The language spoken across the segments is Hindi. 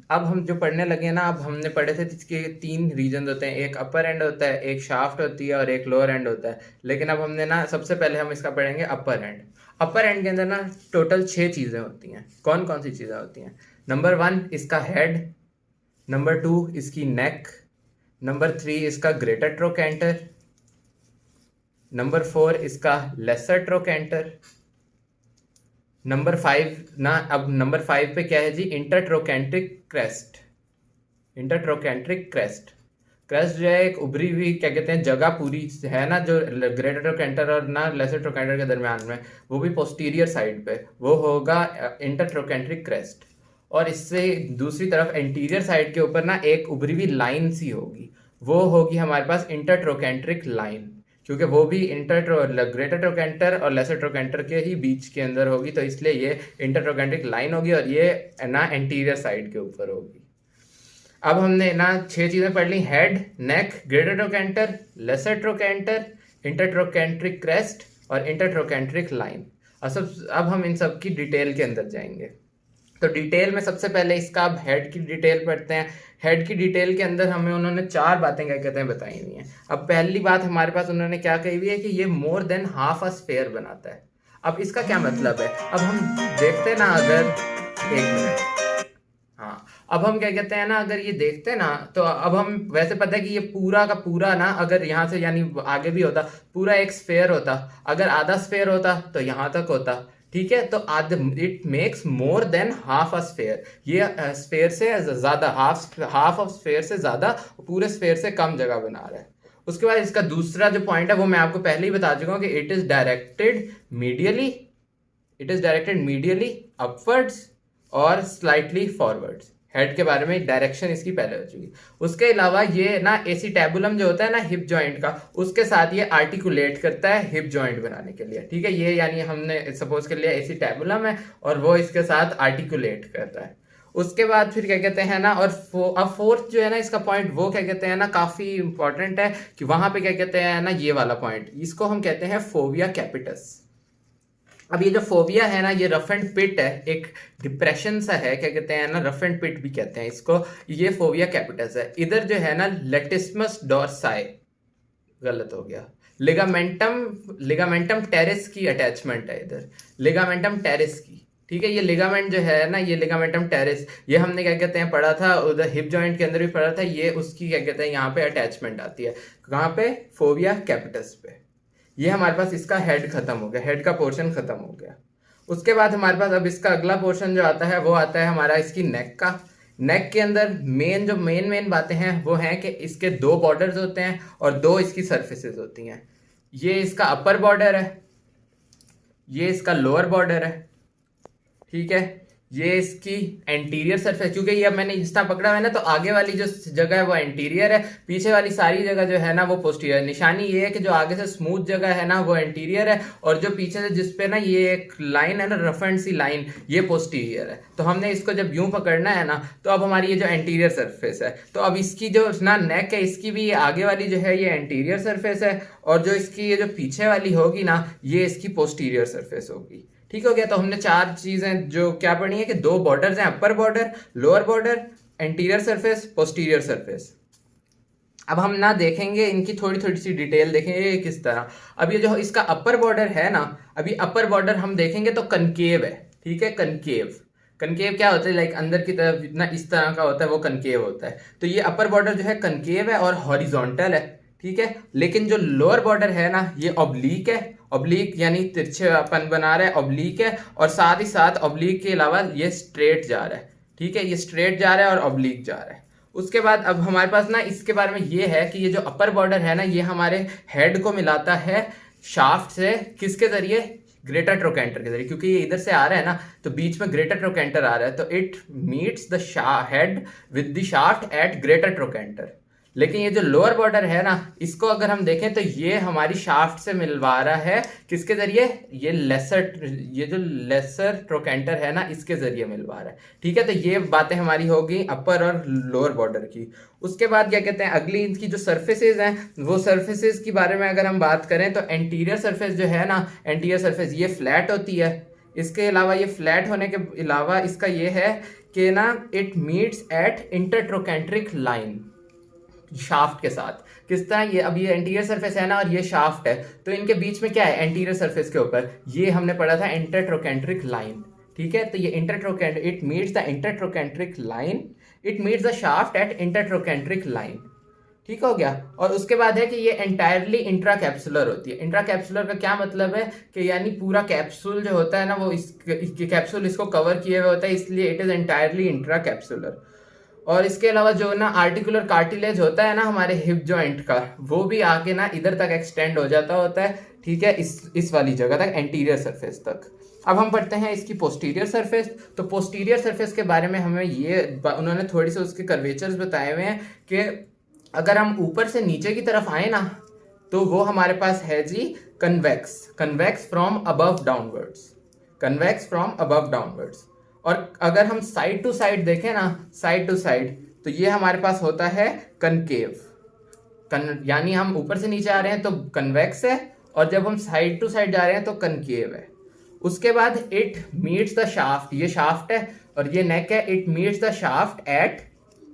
अब हम जो पढ़ने लगे हैं ना, अब हमने पढ़े थे इसके 3 रीजन होते हैं, एक अपर एंड होता है, एक शाफ्ट होती है और एक लोअर एंड होता है। लेकिन अब हमने ना सबसे पहले हम इसका पढ़ेंगे अपर एंड। अपर एंड के अंदर ना टोटल 6 चीज़ें होती हैं। कौन कौन सी चीज़ें होती हैं? नंबर 1 इसका हेड, नंबर 2 इसकी नेक, नंबर 3 इसका ग्रेटर ट्रोकेंटर, नंबर 4 इसका लेसर ट्रोकेंटर, नंबर 5 ना, अब नंबर 5 पे क्या है जी? Intertrochanteric crest. Intertrochanteric crest, crest जो है एक उभरी हुई क्या कहते हैं जगह पूरी है ना, जो ग्रेटर ट्रोकेंटर और ना लेसर ट्रोकेंटर के दरमियान में, वो भी पोस्टीरियर साइड पे, वो होगा इंटरट्रोकेंट्रिक क्रेस्ट। और इससे दूसरी तरफ एंटीरियर साइड के ऊपर ना एक उभरी हुई लाइन सी होगी, वो होगी हमारे पास इंटरट्रोकेंट्रिक लाइन, क्योंकि वो भी ग्रेटर ट्रोकेंटर और लेसर ट्रोकेंटर के ही बीच के अंदर होगी, तो इसलिए ये इंटरट्रोकेंट्रिक लाइन होगी और ये ना एंटीरियर साइड के ऊपर होगी। अब हमने ना 6 चीजें पढ़ ली: head, neck, greater trochanter, lesser trochanter, intertrochanteric crest और इंटरट्रोकेंट्रिक लाइन। अब हम इन सब की डिटेल के अंदर जाएंगे। तो डिटेल में सबसे पहले इसका अब हेड की डिटेल पढ़ते हैं। हेड की डिटेल के अंदर हमें उन्होंने 4 बातें क्या कहते हैं बताई हुई हैं। अब पहली बात हमारे पास उन्होंने क्या कही हुई है कि ये more than half a sphere बनाता है। अब इसका क्या मतलब है? अब हम देखते हैं ना, अगर एक मिनट, हाँ, अब हम क्या कहते हैं ना, अगर ये देखते हैं ना, तो अब हम वैसे पता है कि ये पूरा का पूरा ना, अगर यहाँ से यानी आगे भी होता, पूरा एक स्फेयर होता, अगर आधा स्फेयर होता तो यहाँ तक होता, ठीक है। तो it makes more than half a sphere, ये स्फेयर से ज्यादा, हाफ ऑफ स्फेयर से ज्यादा, पूरे स्फेयर से कम जगह बना रहा है। उसके बाद इसका दूसरा जो पॉइंट है वो मैं आपको पहले ही बता चुका हूँ कि it is directed medially, upwards और स्लाइटली फॉरवर्ड्स। हेड के बारे में डायरेक्शन इसकी पहले हो चुकी। उसके अलावा ये ना एसीटैबुलम जो होता है ना हिप जॉइंट का, उसके साथ ये आर्टिकुलेट करता है हिप जॉइंट बनाने के लिए, ठीक है। ये यानी हमने सपोज कर लिया एसीटैबुलम है और वो इसके साथ आर्टिकुलेट करता है। उसके बाद फिर क्या कहते हैं ना, और अब फोर्थ जो है ना इसका पॉइंट, वो क्या कहते हैं ना काफी इंपॉर्टेंट है कि वहां पे क्या कहते हैं ना, ये वाला पॉइंट, इसको हम कहते हैं फोविया कैपिटस। अब ये जो फोबिया है ना, ये रफ एंड पिट है, एक डिप्रेशन सा है, क्या कहते हैं ना, रफ एंड पिट भी कहते हैं इसको। ये फोबिया कैपिटस है। इधर जो है ना लेटिस्मस डॉर्साई, गलत हो गया, लिगामेंटम टेरिस की अटैचमेंट है इधर, लिगामेंटम टेरिस की, ठीक है। ये लिगामेंट जो है ना, ये लिगामेंटम टेरिस, ये हमने क्या कहते हैं पढ़ा था उधर हिप जॉइंट के अंदर भी पढ़ा था, ये उसकी क्या कहते हैं यहाँ पे अटैचमेंट आती है, कहाँ पे? फोबिया कैपिटस पे। ये हमारे पास इसका हेड खत्म हो गया, हेड का पोर्शन खत्म हो गया। उसके बाद हमारे पास अब इसका अगला पोर्शन जो आता है वो आता है हमारा इसकी नेक का। नेक के अंदर मेन बातें हैं वो हैं कि इसके 2 बॉर्डर्स होते हैं और 2 इसकी सरफेसेस होती हैं। ये इसका अपर बॉर्डर है, ये इसका लोअर बॉर्डर है, ठीक है। ये इसकी एंटीरियर सरफेस, क्योंकि ये अब मैंने इंस्टा पकड़ा हुआ है ना, तो आगे वाली जो जगह है वो एंटीरियर है, पीछे वाली सारी जगह जो है ना वो पोस्टीरियर है। निशानी ये है कि जो आगे से स्मूथ जगह है ना वो एंटीरियर है, और जो पीछे से जिसपे ना ये एक लाइन है ना, रफ एंड सी लाइन, ये पोस्टीरियर है। तो हमने इसको जब यूं पकड़ना है ना, तो अब हमारी ये जो एंटीरियर सरफेस है, तो अब इसकी जो ना नेक है, इसकी भी आगे वाली जो है ये एंटीरियर सरफेस है, और जो इसकी ये जो पीछे वाली होगी ना, ये इसकी पोस्टीरियर सरफेस होगी। ठीक हो गया। तो हमने 4 चीजें जो क्या पढ़ी है कि 2 बॉर्डर्स हैं, upper border, lower border, anterior surface, posterior surface. अब हम ना देखेंगे इनकी थोड़ी थोड़ी सी डिटेल देखेंगे किस तरह। अब ये जो इसका अपर बॉर्डर है ना, अभी अपर बॉर्डर हम देखेंगे तो कनकेव है, ठीक है। कनकेव, कनकेव क्या होता है? लाइक अंदर की तरफ ना इस तरह का होता है, वो कनकेव होता है। तो ये अपर बॉर्डर जो है कनकेव है और हॉरिजॉन्टल है, ठीक है। लेकिन जो लोअर बॉर्डर है ना, ये ऑब्लीक है, ऑब्लीक यानी तिरछेपन बना रहा है, ऑब्लीक है, और साथ ही साथ ऑब्लीक के अलावा ये स्ट्रेट जा रहा है, ठीक है। ये स्ट्रेट जा रहा है और ऑब्लीक जा रहा है। उसके बाद अब हमारे पास ना इसके बारे में ये है कि ये जो अपर बॉर्डर है ना, ये हमारे हेड को मिलाता है शाफ्ट से, किसके जरिए? ग्रेटर ट्रोकेंटर के जरिए, क्योंकि ये इधर से आ रहा है ना, तो बीच में ग्रेटर ट्रोकेंटर आ रहा है, तो it meets the head with the shaft eight greater trochanter. लेकिन ये जो लोअर बॉर्डर है ना, इसको अगर हम देखें तो ये हमारी शाफ्ट से मिलवा रहा है, किसके जरिए? ये जो लेसर ट्रोकेंटर है ना, इसके जरिए मिलवा रहा है, ठीक है। तो ये बातें हमारी होगी अपर और लोअर बॉर्डर की। उसके बाद क्या कहते हैं, अगली इनकी जो सर्फेसेज हैं, वो सर्फेसेज के बारे में अगर हम बात करें तो एंटीरियर सर्फेस जो है ना, एंटीरियर सर्फेस ये फ्लैट होती है, इसके अलावा ये फ्लैट होने के अलावा इसका ये है कि ना it meets at intertrochanteric line, shaft के साथ। किस तरह, ये अब ये एंटीरियर सरफेस है ना और ये शाफ्ट है, तो इनके बीच में क्या है, एंटीरियर सरफेस के ऊपर ये हमने पढ़ा था इंटरट्रोकेंट्रिक लाइन। ठीक है, तो ये it meets the intertrochanteric line, it meets the shaft at intertrochanteric line. ठीक हो गया। और उसके बाद है कि ये एंटायरली इंट्रा कैप्सुलर होती है। इंट्रा कैप्सुलर का क्या मतलब है कि यानी पूरा कैप्सूल जो होता है ना वो कैप्सूल इसको कवर किए हुए होता है, इसलिए it is entirely intra capsular. और इसके अलावा जो ना आर्टिकुलर कार्टिलेज होता है ना हमारे हिप जॉइंट का, वो भी आगे ना इधर तक एक्सटेंड हो जाता होता है। ठीक है, इस वाली जगह तक, एंटीरियर सरफेस तक। अब हम पढ़ते हैं इसकी पोस्टीरियर सरफेस। तो पोस्टीरियर सरफेस के बारे में हमें ये उन्होंने थोड़ी सी उसके कर्वेचर्स बताए हुए हैं कि अगर हम ऊपर से नीचे की तरफ आए ना तो वो हमारे पास है जी convex from above downwards, convex from above downwards. और अगर हम साइड टू साइड देखें ना, साइड टू साइड, तो ये हमारे पास होता है कनकेव। यानी हम ऊपर से नीचे आ रहे हैं तो कन्वेक्स है, और जब हम साइड टू साइड जा रहे हैं तो कनकेव है। उसके बाद इट मीट्स द शाफ्ट, ये शाफ्ट है और ये नेक है, it meets the shaft at,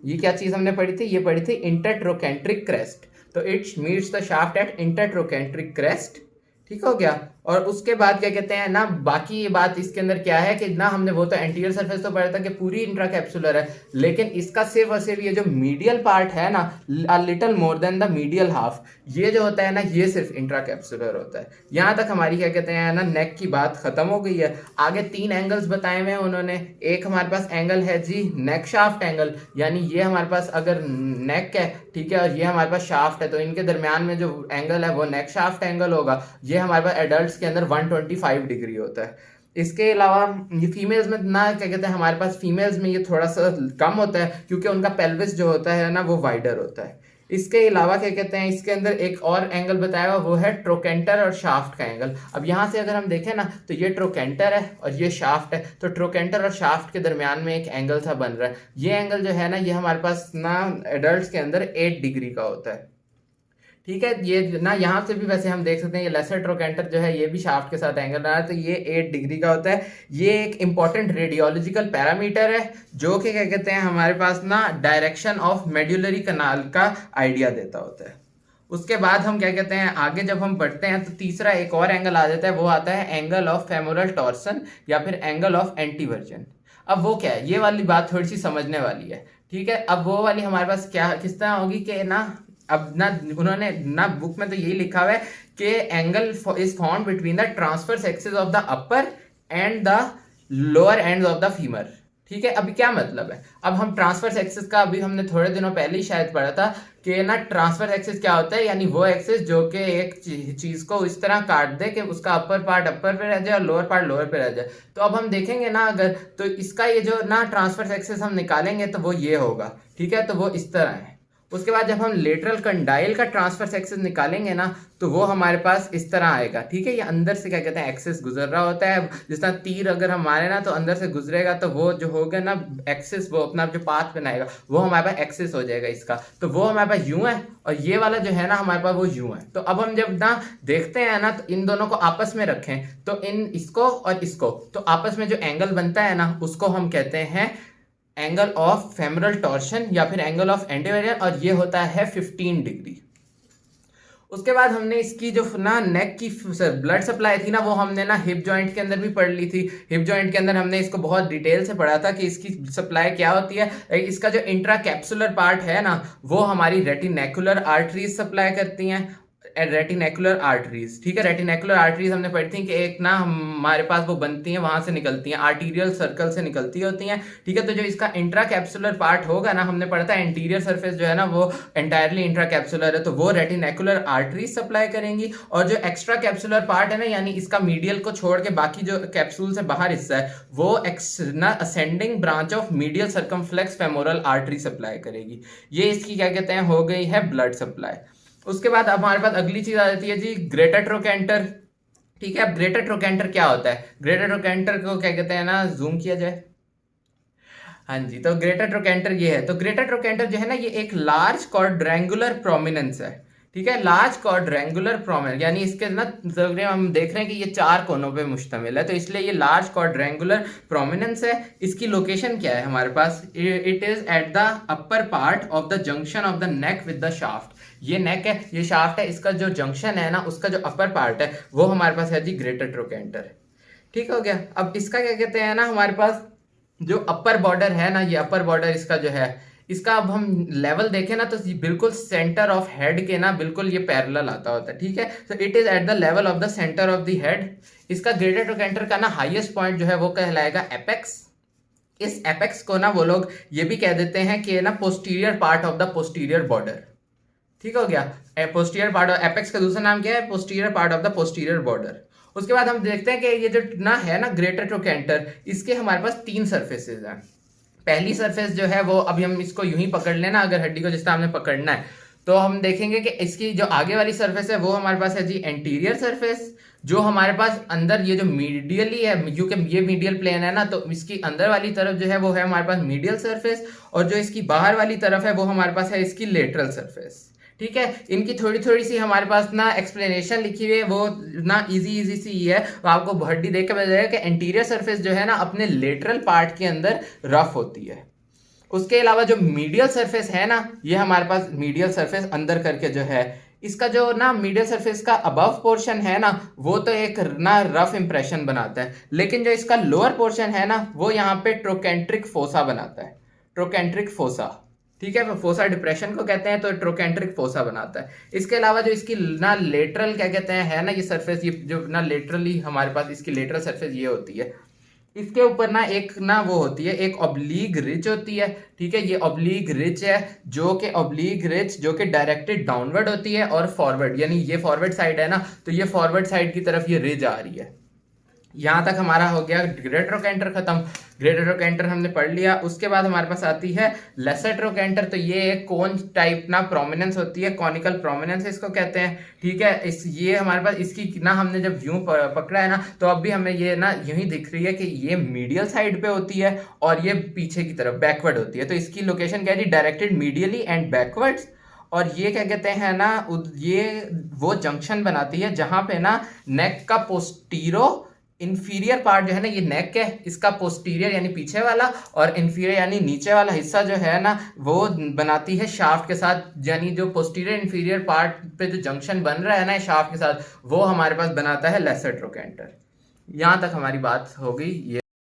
ये क्या चीज हमने पढ़ी थी, ये पढ़ी थी इंटरट्रोकेंट्रिक क्रेस्ट। तो it meets the shaft at intertrochanteric crest. ठीक हो गया। और उसके बाद क्या कहते हैं ना, बाकी ये बात इसके अंदर क्या है कि ना हमने वो तो एंटीरियर सरफेस तो पढ़ा था कि पूरी इंट्राकैप्सुलर है, लेकिन इसका सिर्फ और सिर्फ ये जो मीडियल पार्ट है ना, a little more than the medial half, ये जो होता है ना ये सिर्फ इंट्राकैप्सुलर होता है। यहाँ तक हमारी क्या कहते हैं ना नेक की बात खत्म हो गई है। आगे 3 एंगल्स बताए हुए हैं उन्होंने। एक हमारे पास एंगल है जी नेक शाफ्ट एंगल, यानी ये हमारे पास अगर नेक है, ठीक है, और ये हमारे पास शाफ्ट है, तो इनके दरमियान में जो एंगल है वो नेक शाफ्ट एंगल होगा। ये हमारे पास एडल्ट्स के अंदर 125 डिग्री होता है। इसके अलावा ये फीमेल्स में ना क्या कहते हैं, हमारे पास फीमेल्स में ये थोड़ा सा कम होता है क्योंकि उनका पेल्विस जो होता है ना वो वाइडर होता है। इसके अलावा क्या कहते हैं, इसके अंदर एक और एंगल बताया हुआ वो है ट्रोकेंटर और शाफ्ट का एंगल। अब यहाँ से अगर हम देखें ना तो ये ट्रोकेंटर है और ये शाफ्ट है, तो ट्रोकेंटर और शाफ्ट के दरमियान में एक एंगल सा बन रहा है। ये एंगल जो है ना ये हमारे पास ना एडल्ट्स के अंदर 8 डिग्री का होता है। ठीक है, ये ना यहाँ से भी वैसे हम देख सकते हैं ये लेसर ट्रोकेंटर जो है ये भी शाफ्ट के साथ एंगल रहा है, तो ये 8 डिग्री का होता है। ये एक इंपॉर्टेंट रेडियोलॉजिकल पैरामीटर है जो कि क्या कहते हैं हमारे पास ना डायरेक्शन ऑफ मेड्युलरी कनाल का आइडिया देता होता है। उसके बाद हम क्या कहते हैं आगे जब हम बढ़ते हैं तो तीसरा एक और एंगल आ जाता है, वो आता है एंगल ऑफ फेमोरल टॉर्सन या फिर एंगल ऑफ एंटीवर्जन। अब वो क्या है, ये वाली बात थोड़ी सी समझने वाली है। ठीक है, अब वो वाली हमारे पास क्या किस तरह होगी कि ना, अब ना उन्होंने ना बुक में तो यही लिखा हुआ है कि angle is found between the transverse axis of the upper and the lower ends of the femur. ठीक है, अभी क्या मतलब है, अब हम ट्रांसवर्स एक्सिस का अभी हमने थोड़े दिनों पहले ही शायद पढ़ा था कि ना ट्रांसवर्स एक्सिस क्या होता है, यानी वो एक्सिस जो कि एक चीज को इस तरह काट दे कि उसका अपर पार्ट अपर पे रह जाए और लोअर पार्ट लोअर पे रह जाए। तो अब हम देखेंगे ना अगर, तो इसका ये जो ना ट्रांसवर्स एक्सिस हम निकालेंगे तो वो ये होगा। ठीक है, तो वो इस तरह है। उसके बाद जब हम लेटरल कंडाइल का ट्रांसफर एक्सिस निकालेंगे ना तो वो हमारे पास इस तरह आएगा। ठीक है, ये अंदर से क्या कहते हैं एक्सिस गुजर रहा होता है, जिस तरह तीर अगर हम मारे ना तो अंदर से गुजरेगा, तो वो जो होगा ना एक्सिस, वो अपना जो पाथ बनाएगा वो हमारे पास एक्सिस हो जाएगा इसका। तो वो हमारे पास यूं है और ये वाला जो है ना हमारे पास वो यूं है। तो अब हम जब ना देखते हैं ना तो इन दोनों को आपस में रखें, तो इसको और इसको, तो आपस में जो एंगल बनता है ना उसको हम कहते हैं एंगल ऑफ फेमरल टॉर्शन या फिर एंगल ऑफ एंटीवर्जन, और ये होता है 15 डिग्री। उसके बाद हमने इसकी जो ना नेक की ब्लड सप्लाई थी ना वो हमने ना हिप जॉइंट के अंदर भी पढ़ ली थी। हिप जॉइंट के अंदर हमने इसको बहुत डिटेल से पढ़ा था कि इसकी सप्लाई क्या होती है। इसका जो इंट्रा कैप्सुलर पार्ट है ना वो हमारी रेटिनेकुलर आर्टरीज सप्लाई करती हैं, रेटिनेकुलर आर्टरीज। ठीक है, रेटिनेकुलर आर्टरीज हमने पढ़ी थी कि एक ना हमारे पास वो बनती हैं, वहां से निकलती हैं, आर्टीरियल सर्कल से निकलती होती हैं। ठीक है, तो जो इसका इंट्रा कैप्सुलर पार्ट होगा ना, हमने पढ़ा था एंटीरियर सरफेस जो है ना वो एंटायरली इंट्रा कैप्सुलर है, तो वो रेटिनेकुलर आर्टरीज सप्लाई करेंगी। और जो एक्स्ट्रा कैप्सुलर पार्ट है ना, यानी इसका मीडियल को छोड़ के बाकी जो कैप्सूल से बाहर हिस्सा है वो ascending branch of medial circumflex femoral artery supply करेगी। ये इसकी क्या कहते हैं हो गई है ब्लड सप्लाई। उसके बाद अब हमारे पास अगली चीज आ जाती है जी ग्रेटर ट्रोकेंटर। ठीक है, अब ग्रेटर ट्रोकेंटर क्या होता है, ग्रेटर ट्रोकेंटर को क्या कहते हैं ना, जूम किया जाए, हाँ जी, तो ग्रेटर ट्रोकेंटर ये है। तो ग्रेटर ट्रोकेंटर जो है ना ये एक लार्ज क्वाड्रेंगुलर प्रोमिनेंस है। ठीक है। लार्ज क्वाड्रेंगुलर प्रोमिनेंस यानी इसके ना हम देख रहे हैं कि ये 4 कोनों पे मुश्तमिल है, तो इसलिए ये लार्ज क्वाड्रेंगुलर प्रोमिनेंस है। इसकी लोकेशन क्या है हमारे पास, it is at the upper part of the junction of the neck with the shaft. ये नेक है, ये शाफ्ट है, इसका जो जंक्शन है ना, उसका जो अपर पार्ट है वो हमारे पास है जी ग्रेटर ट्रोकेंटर। ठीक हो गया। अब इसका क्या कहते हैं ना, हमारे पास जो अपर बॉर्डर है ना, ये अपर बॉर्डर इसका जो है, इसका अब हम लेवल देखें ना तो बिल्कुल सेंटर ऑफ हेड के ना बिल्कुल ये पैरेलल आता होता है। ठीक है, तो it is at the level of the centre of the head. इसका ग्रेटर ट्रोकेंटर का ना हाईएस्ट पॉइंट जो है वो कहलाएगा एपेक्स। इस एपेक्स को ना वो लोग ये भी कह देते हैं कि ना posterior part of the posterior border. ठीक हो गया। पोस्टीरियर पार्ट ऑफ एपेक्स का दूसरा नाम क्या है, posterior part of the posterior border. उसके बाद हम देखते हैं कि ये जो ना है ना ग्रेटर ट्रोकेंटर, इसके हमारे पास 3 सर्फेसेस हैं। पहली सरफेस जो है वो, अभी हम इसको यूं ही पकड़ लेना, अगर हड्डी को जिस तरह हमने पकड़ना है तो हम देखेंगे कि इसकी जो आगे वाली सरफेस है वो हमारे पास है जी एंटीरियर सरफेस। जो हमारे पास अंदर ये जो मीडियली है, क्योंकि ये मीडियल प्लेन है ना, तो इसकी अंदर वाली तरफ जो है वो है हमारे पास मीडियल सरफेस, और जो इसकी बाहर वाली तरफ है वो हमारे पास है इसकी लेटरल सरफेस। ठीक है, इनकी थोड़ी थोड़ी सी हमारे पास ना एक्सप्लेनेशन लिखी हुई है, वो ना इजी सी है। तो आपको हड्डी देख के पता चलेगा कि एंटीरियर सरफेस जो है ना अपने लेटरल पार्ट के अंदर रफ होती है। उसके अलावा जो मीडियल सरफेस है ना, ये हमारे पास मीडियल सरफेस अंदर करके जो है, इसका जो ना मीडियल सरफेस का अबव पोर्शन है ना, वो तो एक ना रफ इंप्रेशन बनाता है, लेकिन जो इसका लोअर पोर्शन है ना, वो यहाँ पे ट्रोकेंट्रिक फोसा बनाता है। ट्रोकेंट्रिक फोसा, ठीक है, फोसा डिप्रेशन को कहते हैं, तो ट्रोकेंट्रिक फोसा बनाता है। इसके अलावा जो इसकी ना लेटरल क्या कहते हैं है ना ये सरफेस, ये जो ना लेटरली हमारे पास इसकी लेटरल सरफेस ये होती है, इसके ऊपर ना एक ना वो होती है, एक ऑब्लीग रिच होती है। ठीक है, ये ऑब्लीग रिच है, जो कि ऑब्लीग रिच जो कि डायरेक्टेड डाउनवर्ड होती है और फॉरवर्ड, यानी ये फॉरवर्ड साइड है ना, तो ये फॉरवर्ड साइड की तरफ ये रिज आ रही है। यहाँ तक हमारा हो गया ग्रेटर ट्रोकेंटर खत्म। ग्रेटर ट्रोकेंटर हमने पढ़ लिया। उसके बाद हमारे पास आती है लेसर ट्रोकेंटर। तो ये एक कोन टाइप ना प्रोमिनेंस होती है, कॉनिकल प्रोमिनेंस इसको कहते हैं। ठीक है, ये हमारे पास इसकी ना हमने जब यूं पकड़ा है ना, तो अब भी हमें ये ना यूं ही दिख रही है कि ये मीडियल साइड पे होती है और ये पीछे की तरफ बैकवर्ड होती है। तो इसकी लोकेशन क्या है, डायरेक्टेड मीडियली एंड बैकवर्ड्स। और ये क्या कहते हैं ना, ये वो जंक्शन बनाती है जहां पे ना नेक का पोस्टीरो इंफीरियर पार्ट जो है ना, ये नेक है, इसका पोस्टीरियर यानी पीछे वाला, और इंफीरियर यानी नीचे वाला हिस्सा जो है ना, वो बनाती है शाफ्ट के साथ। यानी जो पोस्टीरियर इंफीरियर पार्ट पे जो जंक्शन बन रहा है ना शाफ्ट के साथ, वो हमारे पास बनाता है लेसर ट्रोकेंटर। यहाँ तक हमारी बात हो गई। ये